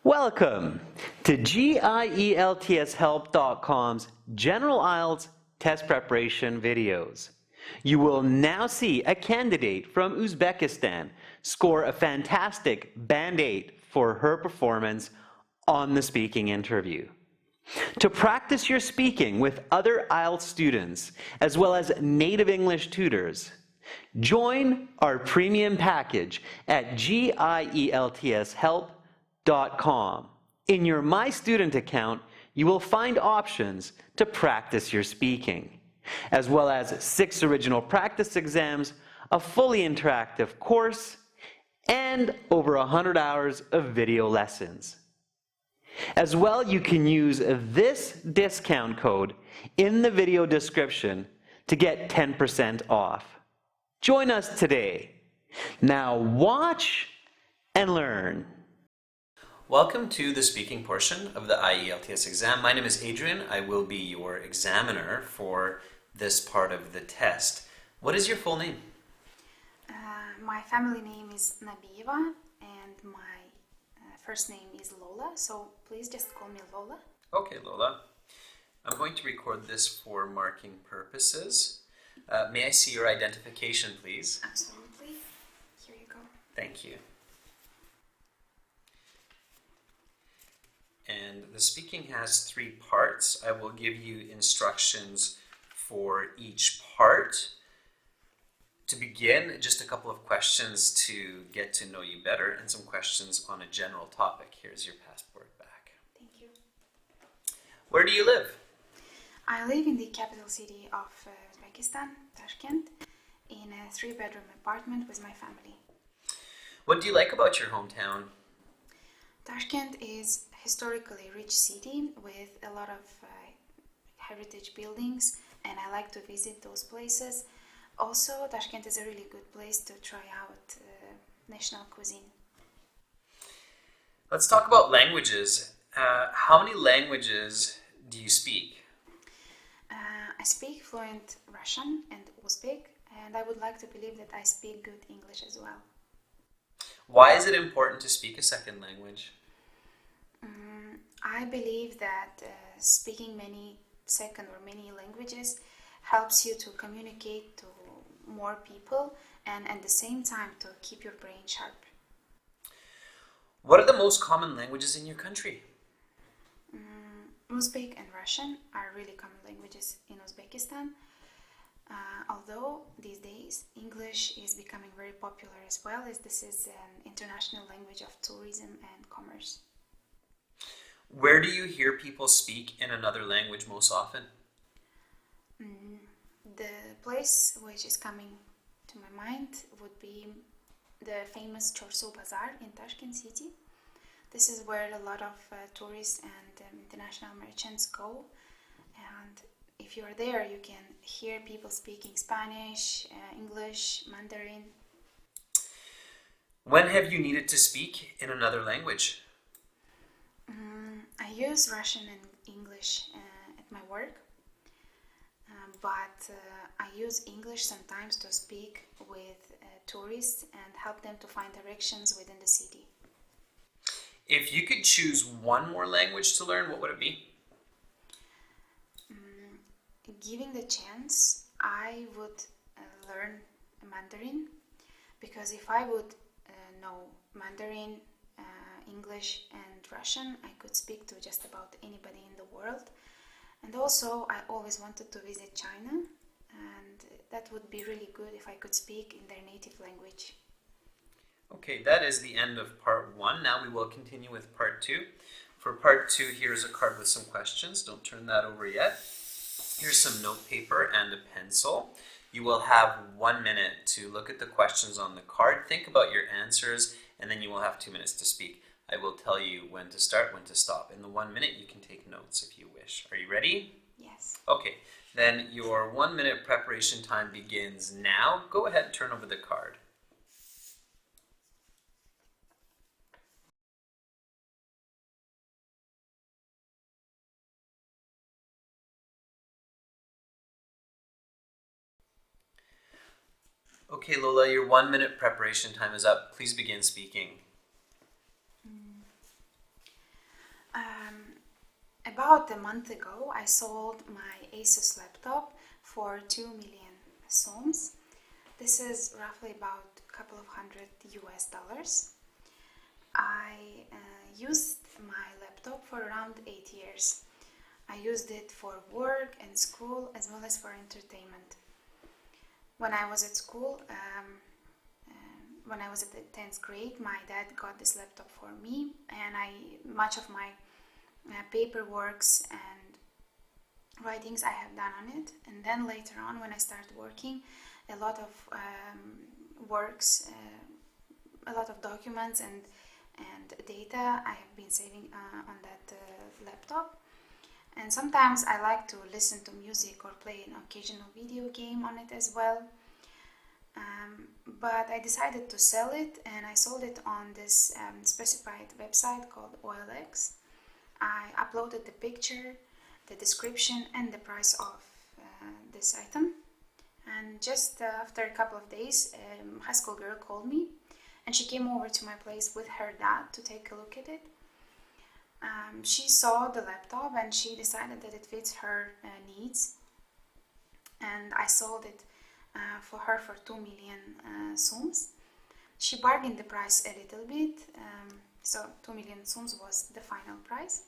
Welcome to GIELTShelp.com's General IELTS test preparation videos. You will now see a candidate from Uzbekistan score a fantastic Band 8 for her performance on the speaking interview. To practice your speaking with other IELTS students, as well as native English tutors, join our premium package at GIELTShelp.com. In your My Student account, you will find options to practice your speaking, as well as 6 original practice exams, a fully interactive course, and over 100 hours of video lessons. As well, you can use this discount code in the video description to get 10% off. Join us today. Now watch and learn. Welcome to the speaking portion of the IELTS exam. My name is Adrian. I will be your examiner for this part of the test. What is your full name? My family name is Nabieva and my first name is Lola, so please just call me Lola. Okay, Lola. I'm going to record this for marking purposes. May I see your identification, please? Absolutely. Here you go. Thank you. And the speaking has 3 parts. I will give you instructions for each part. To begin, just a couple of questions to get to know you better and some questions on a general topic. Here's your passport back. Thank you. Where do you live? I live in the capital city of Uzbekistan, Tashkent, in a 3-bedroom apartment with my family. What do you like about your hometown? Tashkent is a historically rich city with a lot of heritage buildings, and I like to visit those places. Also, Tashkent is a really good place to try out national cuisine. Let's talk about languages. How many languages do you speak? I speak fluent Russian and Uzbek, and I would like to believe that I speak good English as well. Why is it important to speak a second language? I believe that speaking many second or many languages helps you to communicate to more people and at the same time to keep your brain sharp. What are the most common languages in your country? Uzbek and Russian are really common languages in Uzbekistan, although these days English is becoming very popular as well, as this is an international language of tourism and commerce. Where do you hear people speak in another language most often? The place which is coming to my mind would be the famous Chorsu Bazaar in Tashkent city. This is where a lot of tourists and international merchants go, and if you're there you can hear people speaking Spanish, English, Mandarin. When have you needed to speak in another language? I use Russian and English at my work, but I use English sometimes to speak with tourists and help them to find directions within the city. If you could choose one more language to learn, what would it be? Given the chance, I would learn Mandarin, because if I would know Mandarin, English and Russian, I could speak to just about anybody in the world. And also, I always wanted to visit China, and that would be really good if I could speak in their native language. Okay, that is the end of part 1. Now we will continue with part 2. For part 2, here's a card with some questions. Don't turn that over yet. Here's some note paper and a pencil. You will have 1 minute to look at the questions on the card, think about your answers, and then you will have 2 minutes to speak. I will tell you when to start, when to stop. In the 1 minute, you can take notes if you wish. Are you ready? Yes. Okay, then your 1 minute preparation time begins now. Go ahead and turn over the card. Okay, Lola, your 1 minute preparation time is up. Please begin speaking. About a month ago, I sold my Asus laptop for 2 million soms. This is roughly about a couple of hundred US dollars. I used my laptop for around 8 years. I used it for work and school as well as for entertainment. When I was at school, when I was at the 10th grade, my dad got this laptop for me, and much of my paperworks and writings I have done on it. And then later on, when I started working, a lot of a lot of documents and data I have been saving on that laptop. And sometimes I like to listen to music or play an occasional video game on it as well. But I decided to sell it, and I sold it on this specified website called OLX. I uploaded the picture, the description, and the price of this item. And just after a couple of days, a high school girl called me, and she came over to my place with her dad to take a look at it. She saw the laptop and she decided that it fits her needs, and I sold it for her for 2 million soms. She bargained the price a little bit, so 2 million soms was the final price.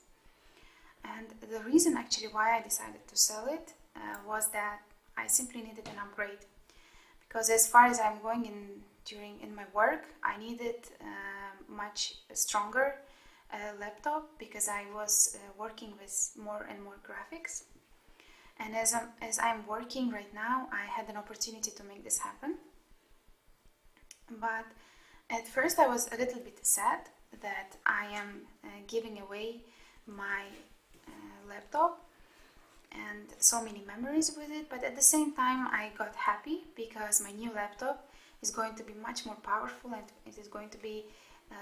And the reason actually why I decided to sell it was that I simply needed an upgrade, because as far as I'm going in my work, I needed much stronger laptop, because I was working with more and more graphics. And as I'm working right now, I had an opportunity to make this happen. But at first I was a little bit sad that I am giving away my laptop and so many memories with it, but at the same time I got happy because my new laptop is going to be much more powerful, and it is going to be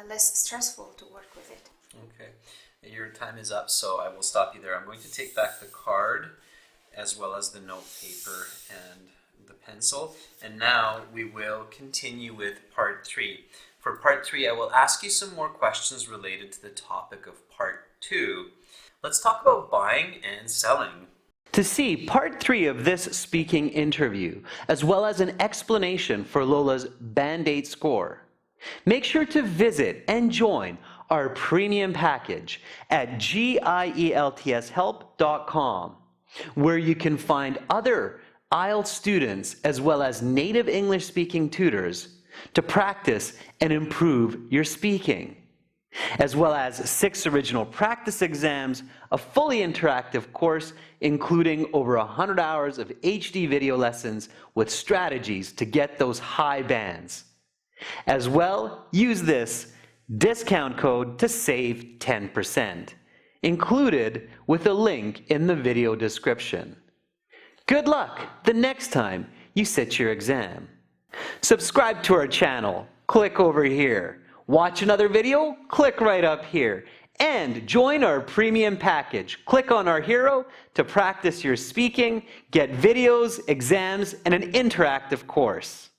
less stressful to work with it. Okay, your time is up, so I will stop you there. I'm going to take back the card as well as the note paper and the pencil, and now we will continue with part 3. For part 3, I will ask you some more questions related to the topic of part 2. Let's talk about buying and selling. To see part 3 of this speaking interview, as well as an explanation for Lola's Band-Aid score, make sure to visit and join our premium package at gieltshelp.com, where you can find other IELTS students as well as native English speaking tutors to practice and improve your speaking, as well as 6 original practice exams, a fully interactive course including over 100 hours of HD video lessons with strategies to get those high bands. As well, use this discount code to save 10%, included with a link in the video description. Good luck the next time you sit your exam. Subscribe to our channel, click over here. Watch another video, click right up here. And join our premium package. Click on our hero to practice your speaking, get videos, exams, and an interactive course.